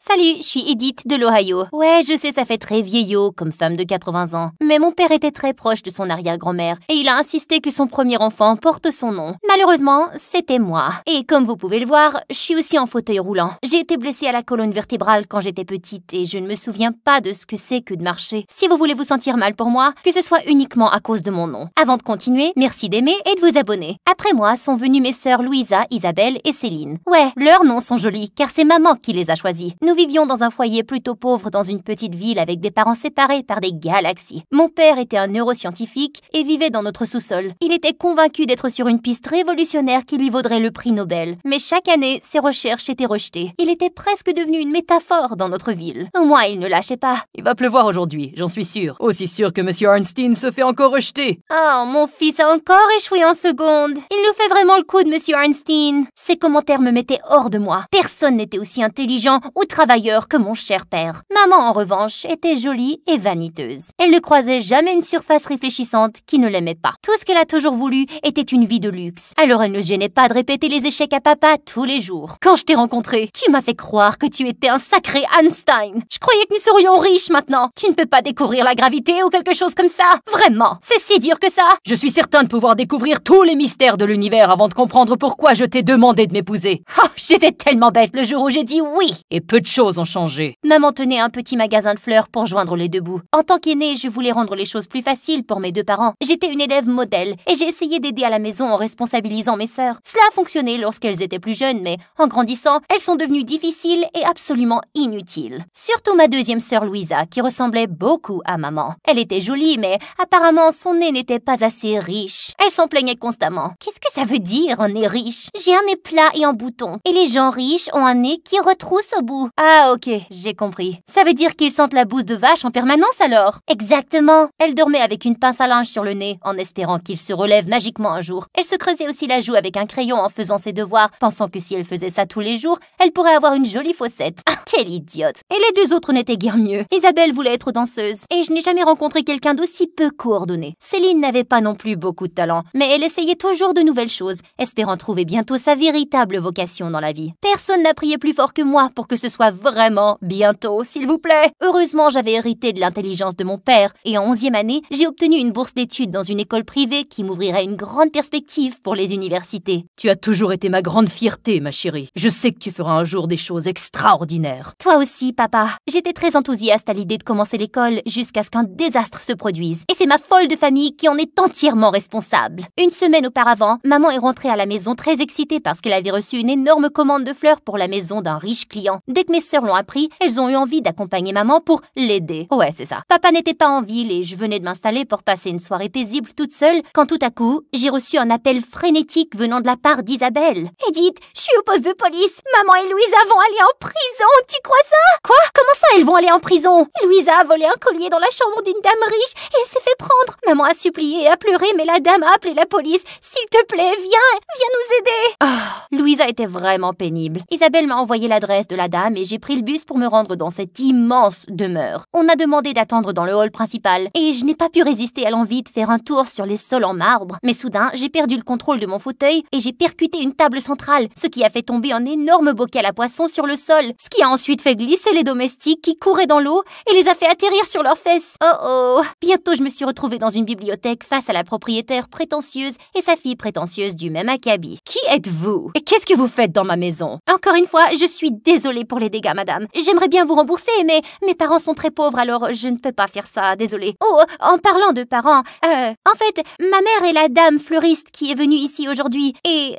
Salut, je suis Edith de l'Ohio. Ouais, je sais, ça fait très vieillot comme femme de 80 ans. Mais mon père était très proche de son arrière-grand-mère et il a insisté que son premier enfant porte son nom. Malheureusement, c'était moi. Et comme vous pouvez le voir, je suis aussi en fauteuil roulant. J'ai été blessée à la colonne vertébrale quand j'étais petite et je ne me souviens pas de ce que c'est que de marcher. Si vous voulez vous sentir mal pour moi, que ce soit uniquement à cause de mon nom. Avant de continuer, merci d'aimer et de vous abonner. Après moi sont venues mes sœurs Louisa, Isabelle et Céline. Ouais, leurs noms sont jolis car c'est maman qui les a choisis. Nous vivions dans un foyer plutôt pauvre dans une petite ville avec des parents séparés par des galaxies. Mon père était un neuroscientifique et vivait dans notre sous-sol. Il était convaincu d'être sur une piste révolutionnaire qui lui vaudrait le prix Nobel. Mais chaque année, ses recherches étaient rejetées. Il était presque devenu une métaphore dans notre ville. Au moins, il ne lâchait pas. Il va pleuvoir aujourd'hui, j'en suis sûre. Aussi sûr que Monsieur Arnstein se fait encore rejeter. Oh, mon fils a encore échoué en seconde. Il nous fait vraiment le coup de Monsieur Arnstein. Ses commentaires me mettaient hors de moi. Personne n'était aussi intelligent ou travailleur que mon cher père. Maman, en revanche, était jolie et vaniteuse. Elle ne croisait jamais une surface réfléchissante qui ne l'aimait pas. Tout ce qu'elle a toujours voulu était une vie de luxe. Alors elle ne se gênait pas de répéter les échecs à papa tous les jours. Quand je t'ai rencontré, tu m'as fait croire que tu étais un sacré Einstein. Je croyais que nous serions riches maintenant. Tu ne peux pas découvrir la gravité ou quelque chose comme ça. Vraiment, c'est si dur que ça. Je suis certain de pouvoir découvrir tous les mystères de l'univers avant de comprendre pourquoi je t'ai demandé de m'épouser. Oh, j'étais tellement bête le jour où j'ai dit oui. Et peu de choses ont changé. Maman tenait un petit magasin de fleurs pour joindre les deux bouts. En tant qu'aînée, je voulais rendre les choses plus faciles pour mes deux parents. J'étais une élève modèle et j'ai essayé d'aider à la maison en responsabilisant mes sœurs. Cela a fonctionné lorsqu'elles étaient plus jeunes, mais en grandissant, elles sont devenues difficiles et absolument inutiles. Surtout ma deuxième sœur Louisa, qui ressemblait beaucoup à maman. Elle était jolie, mais apparemment son nez n'était pas assez riche. Elle s'en plaignait constamment. Qu'est-ce que ça veut dire, un nez riche? J'ai un nez plat et en bouton. Et les gens riches ont un nez qui retrousse au bout. Ah, ok, j'ai compris. Ça veut dire qu'ils sentent la bouse de vache en permanence alors? Exactement. Elle dormait avec une pince à linge sur le nez, en espérant qu'il se relève magiquement un jour. Elle se creusait aussi la joue avec un crayon en faisant ses devoirs, pensant que si elle faisait ça tous les jours, elle pourrait avoir une jolie fossette. Ah, quelle idiote! Et les deux autres n'étaient guère mieux. Isabelle voulait être danseuse, et je n'ai jamais rencontré quelqu'un d'aussi peu coordonné. Céline n'avait pas non plus beaucoup de talent, mais elle essayait toujours de nouvelles choses, espérant trouver bientôt sa véritable vocation dans la vie. Personne n'a prié plus fort que moi pour que ce soit vraiment bientôt, s'il vous plaît. Heureusement, j'avais hérité de l'intelligence de mon père, et en 11e année, j'ai obtenu une bourse d'études dans une école privée qui m'ouvrirait une grande perspective pour les universités. Tu as toujours été ma grande fierté, ma chérie. Je sais que tu feras un jour des choses extraordinaires. Toi aussi, papa. J'étais très enthousiaste à l'idée de commencer l'école jusqu'à ce qu'un désastre se produise. Et c'est ma folle de famille qui en est entièrement responsable. Une semaine auparavant, maman est rentrée à la maison très excitée parce qu'elle avait reçu une énorme commande de fleurs pour la maison d'un riche client. Dès que mes sœurs l'ont appris, elles ont eu envie d'accompagner maman pour l'aider. Ouais, c'est ça. Papa n'était pas en ville et je venais de m'installer pour passer une soirée paisible toute seule quand tout à coup, j'ai reçu un appel frénétique venant de la part d'Isabelle. Edith, je suis au poste de police. Maman et Louisa vont aller en prison. Tu crois ça? Quoi? Comment ça, elles vont aller en prison? Louisa a volé un collier dans la chambre d'une dame riche et elle s'est fait prendre. Maman a supplié et a pleuré, mais la dame a appelé la police. S'il te plaît, viens nous aider. Oh, Louisa était vraiment pénible. Isabelle m'a envoyé l'adresse de la dame et j'ai pris le bus pour me rendre dans cette immense demeure. On a demandé d'attendre dans le hall principal et je n'ai pas pu résister à l'envie de faire un tour sur les sols en marbre. Mais soudain, j'ai perdu le contrôle de mon fauteuil et j'ai percuté une table centrale, ce qui a fait tomber un énorme bocal à poisson sur le sol, ce qui a ensuite fait glisser les domestiques qui couraient dans l'eau et les a fait atterrir sur leurs fesses. Oh oh! Bientôt, je me suis retrouvée dans une bibliothèque face à la propriétaire prétentieuse et sa fille prétentieuse du même acabit. Qui êtes-vous? Et qu'est-ce que vous faites dans ma maison? Encore une fois, je suis désolée pour les dégâts, madame. J'aimerais bien vous rembourser, mais mes parents sont très pauvres, alors je ne peux pas faire ça, désolée. Oh, en parlant de parents, en fait, ma mère est la dame fleuriste qui est venue ici aujourd'hui. Et,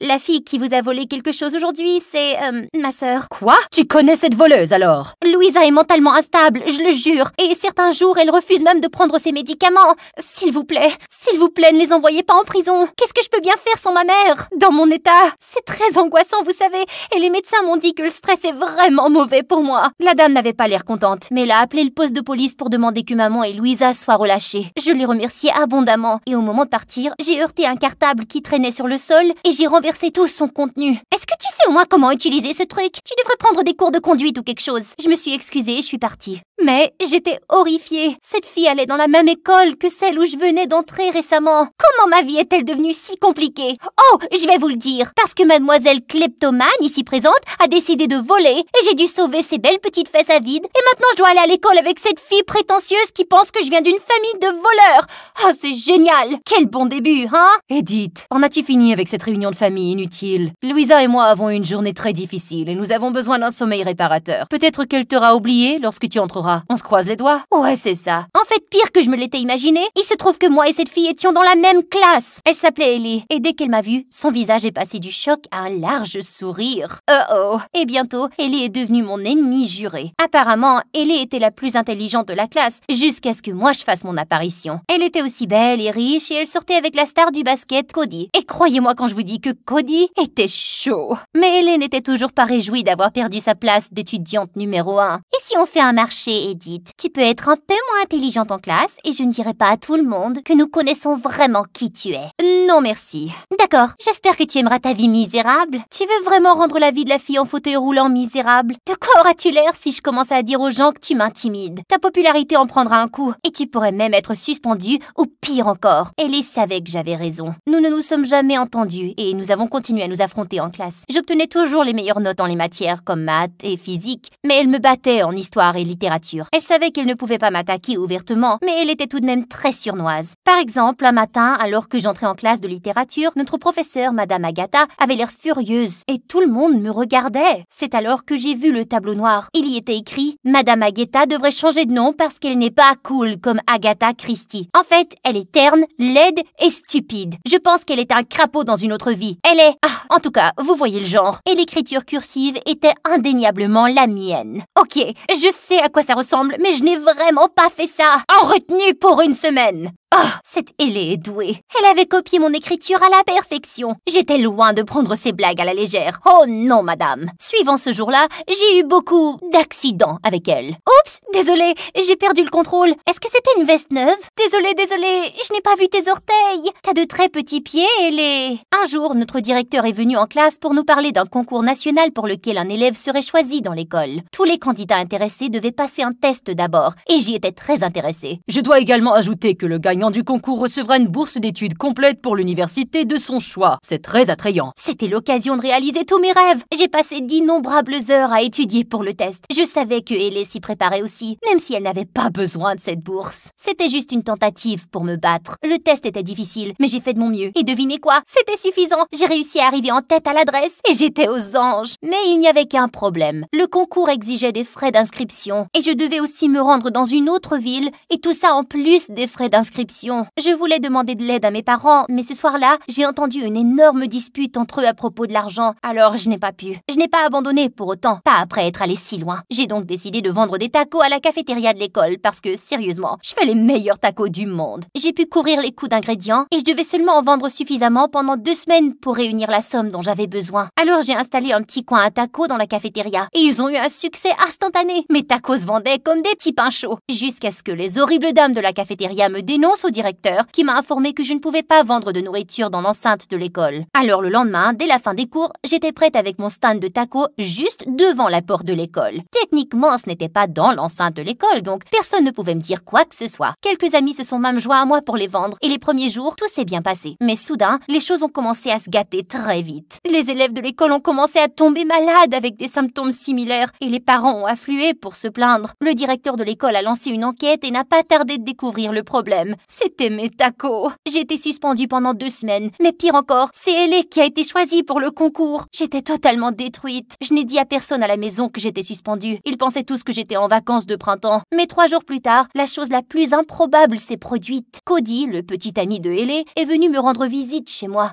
la fille qui vous a volé quelque chose aujourd'hui, c'est, ma sœur. Quoi? Tu connais cette voleuse alors? Louisa est mentalement instable, je le jure. Et certains jours, elle refuse même de prendre ses médicaments. S'il vous plaît, ne les envoyez pas en prison. Qu'est-ce que je peux bien faire sans ma mère? Dans mon état, c'est très angoissant, vous savez. Et les médecins m'ont dit que le stress est vraiment mauvais pour moi. La dame n'avait pas l'air contente, mais elle a appelé le poste de police pour demander que maman et Louisa soient relâchées. Je l'ai remerciée abondamment. Et au moment de partir, j'ai heurté un cartable qui traînait sur le sol et j'ai renversé tout son contenu. Est-ce que tu sais au moins comment utiliser ce truc? Tu devrais prendre des cours cours de conduite ou quelque chose. Je me suis excusée et je suis partie. Mais j'étais horrifiée. Cette fille allait dans la même école que celle où je venais d'entrer récemment. Comment ma vie est-elle devenue si compliquée? Oh, je vais vous le dire. Parce que mademoiselle kleptomane, ici présente, a décidé de voler et j'ai dû sauver ses belles petites fesses à vide. Et maintenant, je dois aller à l'école avec cette fille prétentieuse qui pense que je viens d'une famille de voleurs. Oh, c'est génial. Quel bon début, hein? Edith, en as-tu fini avec cette réunion de famille inutile? Louisa et moi avons eu une journée très difficile et nous avons besoin d'un sommeil réparateur. Peut-être qu'elle t'aura oublié lorsque tu entreras. On se croise les doigts? Ouais, c'est ça. En fait, pire que je me l'étais imaginé, il se trouve que moi et cette fille étions dans la même classe. Elle s'appelait Ellie, et dès qu'elle m'a vue, son visage est passé du choc à un large sourire. Oh. Et bientôt, Ellie est devenue mon ennemie jurée. Apparemment, Ellie était la plus intelligente de la classe, jusqu'à ce que moi je fasse mon apparition. Elle était aussi belle et riche, et elle sortait avec la star du basket, Cody. Et croyez-moi quand je vous dis que Cody était chaud. Mais Ellie n'était toujours pas réjouie d'avoir perdu sa place d'étudiante numéro 1. Et si on fait un marché, Edith, tu peux être un peu moins intelligente en classe et je ne dirai pas à tout le monde que nous connaissons vraiment qui tu es. Non merci. D'accord, j'espère que tu aimeras ta vie misérable. Tu veux vraiment rendre la vie de la fille en fauteuil roulant misérable? De quoi auras-tu l'air si je commence à dire aux gens que tu m'intimides? Ta popularité en prendra un coup et tu pourrais même être suspendue ou pire encore. Ellie savait que j'avais raison. Nous ne nous sommes jamais entendus et nous avons continué à nous affronter en classe. J'obtenais toujours les meilleures notes en les matières comme maths et physique, mais elle me battait en histoire et littérature. Elle savait qu'elle ne pouvait pas m'attaquer ouvertement, mais elle était tout de même très surnoise. Par exemple, un matin, alors que j'entrais en classe de littérature, notre professeure, Madame Agatha, avait l'air furieuse et tout le monde me regardait. C'est alors que j'ai vu le tableau noir. Il y était écrit « Madame Agatha devrait changer de nom parce qu'elle n'est pas cool comme Agatha Christie. En fait, elle est terne, laide et stupide. Je pense qu'elle est un crapaud dans une autre vie. Elle est... Ah, en tout cas, vous voyez le genre. Et l'écriture cursive était indéniablement la mienne. Ok, je sais à quoi ça ressemble, mais je n'ai vraiment pas fait ça. En retenue pour une semaine. Ah, cette Ellie est douée. Elle avait copié mon écriture à la perfection. J'étais loin de prendre ses blagues à la légère. Oh non, madame. Suivant ce jour-là, j'ai eu beaucoup d'accidents avec elle. Oups, désolée, j'ai perdu le contrôle. Est-ce que c'était une veste neuve? Désolée, je n'ai pas vu tes orteils. T'as de très petits pieds, Ellie. Un jour, notre directeur est venu en classe pour nous parler d'un concours national pour lequel un élève serait choisi dans l'école. Tous les candidats intéressés devaient passer un test d'abord, et j'y étais très intéressée. Je dois également ajouter que le gagnant du concours recevra une bourse d'études complète pour l'université de son choix. C'est très attrayant. C'était l'occasion de réaliser tous mes rêves. J'ai passé d'innombrables heures à étudier pour le test. Je savais que Ellie s'y préparait aussi, même si elle n'avait pas besoin de cette bourse. C'était juste une tentative pour me battre. Le test était difficile, mais j'ai fait de mon mieux. Et devinez quoi? C'était suffisant. J'ai réussi à arriver en tête à l'adresse et j'étais aux anges. Mais il n'y avait qu'un problème. Le concours exigeait des frais d'inscription et je devais aussi me rendre dans une autre ville et tout ça en plus des frais d'inscription. Je voulais demander de l'aide à mes parents, mais ce soir-là, j'ai entendu une énorme dispute entre eux à propos de l'argent. Alors je n'ai pas pu. Je n'ai pas abandonné pour autant, pas après être allé si loin. J'ai donc décidé de vendre des tacos à la cafétéria de l'école parce que, sérieusement, je fais les meilleurs tacos du monde. J'ai pu courir les coûts d'ingrédients et je devais seulement en vendre suffisamment pendant 2 semaines pour réunir la somme dont j'avais besoin. Alors j'ai installé un petit coin à tacos dans la cafétéria et ils ont eu un succès instantané. Mes tacos se vendaient comme des petits pains chauds. Jusqu'à ce que les horribles dames de la cafétéria me dénoncent au directeur qui m'a informé que je ne pouvais pas vendre de nourriture dans l'enceinte de l'école. Alors le lendemain, dès la fin des cours, j'étais prête avec mon stand de tacos juste devant la porte de l'école. Techniquement, ce n'était pas dans l'enceinte de l'école, donc personne ne pouvait me dire quoi que ce soit. Quelques amis se sont même joints à moi pour les vendre et les premiers jours, tout s'est bien passé. Mais soudain, les choses ont commencé à se gâter très vite. Les élèves de l'école ont commencé à tomber malades avec des symptômes similaires et les parents ont afflué pour se plaindre. Le directeur de l'école a lancé une enquête et n'a pas tardé de découvrir le problème. C'était mes tacos. J'ai été suspendue pendant 2 semaines. Mais pire encore, c'est Ellie qui a été choisie pour le concours. J'étais totalement détruite. Je n'ai dit à personne à la maison que j'étais suspendue. Ils pensaient tous que j'étais en vacances de printemps. Mais 3 jours plus tard, la chose la plus improbable s'est produite. Cody, le petit ami de Ellie, est venu me rendre visite chez moi.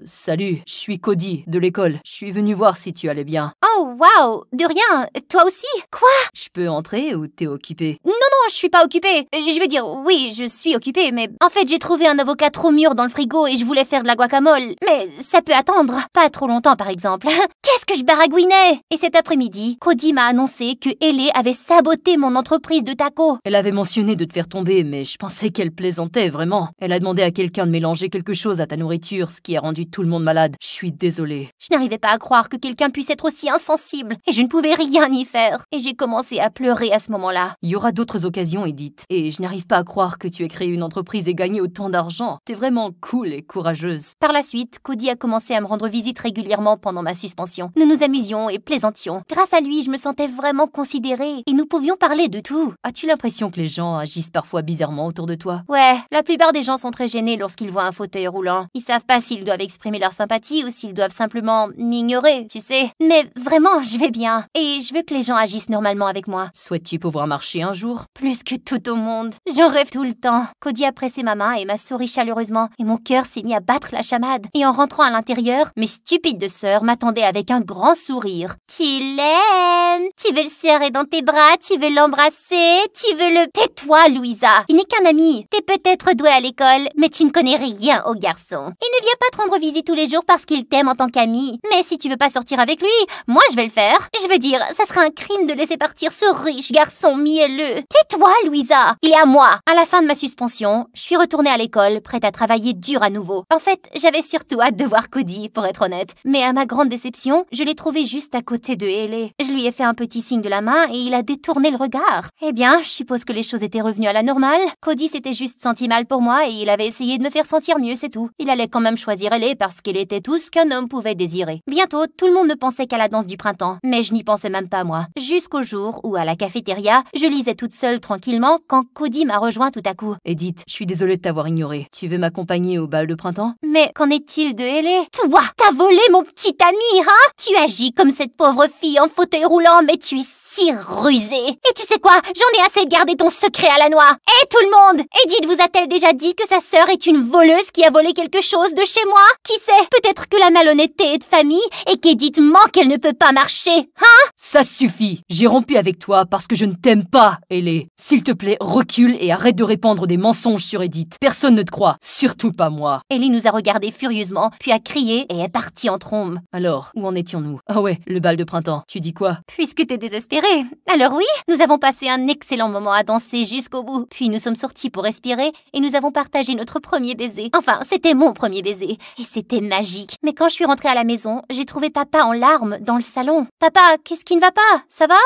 Salut, je suis Cody, de l'école. Je suis venu voir si tu allais bien. Oh, waouh, de rien. Toi aussi? Quoi? Je peux entrer ou t'es occupée? Non, je suis pas occupée. Je veux dire, oui, je suis occupée. occupée, mais en fait j'ai trouvé un avocat trop mûr dans le frigo et je voulais faire de la guacamole. Mais ça peut attendre. Pas trop longtemps par exemple. Qu'est-ce que je baragouinais? Et cet après-midi, Cody m'a annoncé que Ellie avait saboté mon entreprise de tacos. Elle avait mentionné de te faire tomber, mais je pensais qu'elle plaisantait vraiment. Elle a demandé à quelqu'un de mélanger quelque chose à ta nourriture, ce qui a rendu tout le monde malade. Je suis désolée. Je n'arrivais pas à croire que quelqu'un puisse être aussi insensible et je ne pouvais rien y faire. Et j'ai commencé à pleurer à ce moment-là. Il y aura d'autres occasions, Edith. Et je n'arrive pas à croire que tu aies créé une entreprise et gagné autant d'argent. T'es vraiment cool et courageuse. Par la suite, Cody a commencé à me rendre visite régulièrement pendant ma suspension. Nous nous amusions et plaisantions. Grâce à lui, je me sentais vraiment considérée et nous pouvions parler de tout. As-tu l'impression que les gens agissent parfois bizarrement autour de toi? Ouais, la plupart des gens sont très gênés lorsqu'ils voient un fauteuil roulant. Ils savent pas s'ils doivent exprimer leur sympathie ou s'ils doivent simplement m'ignorer, tu sais. Mais vraiment, je vais bien. Et je veux que les gens agissent normalement avec moi. Souhaites-tu pouvoir marcher un jour? Plus que tout au monde. J'en rêve tout le temps. Cody a pressé ma main et m'a souri chaleureusement. Et mon cœur s'est mis à battre la chamade. Et en rentrant à l'intérieur, mes stupides deux sœurs m'attendaient avec un grand sourire. Tu l'aimes? Tu veux le serrer dans tes bras? Tu veux l'embrasser? Tu veux le... Tais-toi, Louisa. Il n'est qu'un ami. T'es peut-être douée à l'école, mais tu ne connais rien au garçon. Il ne vient pas te rendre visite tous les jours parce qu'il t'aime en tant qu'ami. Mais si tu veux pas sortir avec lui, moi je vais le faire. Je veux dire, ça serait un crime de laisser partir ce riche garçon mielleux. Tais-toi, Louisa. Il est à moi. À la fin de ma suspension, je suis retournée à l'école, prête à travailler dur à nouveau. En fait, j'avais surtout hâte de voir Cody, pour être honnête. Mais à ma grande déception, je l'ai trouvé juste à côté de Ellie. Je lui ai fait un petit signe de la main et il a détourné le regard. Eh bien, je suppose que les choses étaient revenues à la normale. Cody s'était juste senti mal pour moi et il avait essayé de me faire sentir mieux, c'est tout. Il allait quand même choisir Ellie parce qu'elle était tout ce qu'un homme pouvait désirer. Bientôt, tout le monde ne pensait qu'à la danse du printemps, mais je n'y pensais même pas moi. Jusqu'au jour où, à la cafétéria, je lisais toute seule tranquillement quand Cody m'a rejoint tout à coup. Edith, je suis désolée de t'avoir ignorée. Tu veux m'accompagner au bal de printemps? Mais qu'en est-il de Ellie? Toi, t'as volé mon petit ami, hein? Tu agis comme cette pauvre fille en fauteuil roulant, mais tu es si rusée. Et tu sais quoi? J'en ai assez de garder ton secret à la noix. Hé tout le monde! Edith vous a-t-elle déjà dit que sa sœur est une voleuse qui a volé quelque chose de chez moi? Qui sait? Peut-être que la malhonnêteté est de famille et qu'Edith ment qu'elle ne peut pas marcher, hein? Ça suffit! J'ai rompu avec toi parce que je ne t'aime pas, Ellie. S'il te plaît, recule et arrête de répandre des mensonges sur Edith. Personne ne te croit, surtout pas moi. Ellie nous a regardés furieusement, puis a crié et est partie en trombe. Alors, où en étions-nous? Ah ouais, le bal de printemps. Tu dis quoi? Puisque t'es désespérée. Alors oui, nous avons passé un excellent moment à danser jusqu'au bout. Puis nous sommes sortis pour respirer et nous avons partagé notre premier baiser. Enfin, c'était mon premier baiser. Et c'était magique. Mais quand je suis rentrée à la maison, j'ai trouvé papa en larmes dans le salon. Papa, qu'est-ce qui ne va pas? Ça va?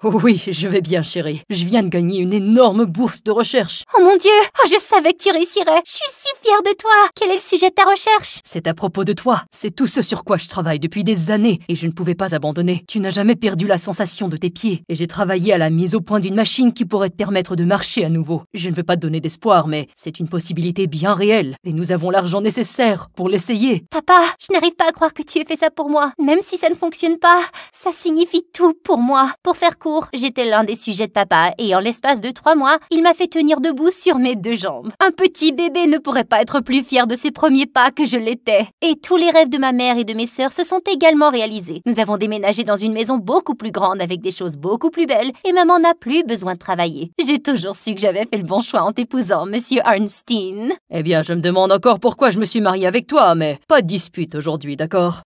Oh oui, je vais bien, chérie. Je viens de gagner une énorme bourse de recherche. Oh mon Dieu! Oh, je savais que tu réussirais. Je suis si fière de toi. Quel est le sujet de ta recherche? C'est à propos de toi. C'est tout ce sur quoi je travaille depuis des années et je ne pouvais pas abandonner. Tu n'as jamais perdu la sensation de tes pieds et j'ai travaillé à la mise au point d'une machine qui pourrait te permettre de marcher à nouveau. Je ne veux pas te donner d'espoir, mais c'est une possibilité bien réelle et nous avons l'argent nécessaire pour l'essayer. Papa, je n'arrive pas à croire que tu aies fait ça pour moi. Même si ça ne fonctionne pas, ça signifie tout pour moi. Pour faire court, j'étais l'un des sujets de papa et en l'espace de 3 mois, il m'a fait tenir debout sur mes 2 jambes. Un petit bébé ne pourrait pas être plus fier de ses premiers pas que je l'étais. Et tous les rêves de ma mère et de mes sœurs se sont également réalisés. Nous avons déménagé dans une maison beaucoup plus grande avec des choses beaucoup plus belles et maman n'a plus besoin de travailler. J'ai toujours su que j'avais fait le bon choix en t'épousant, monsieur Arnstein. Eh bien, je me demande encore pourquoi je me suis mariée avec toi, mais pas de dispute aujourd'hui, d'accord?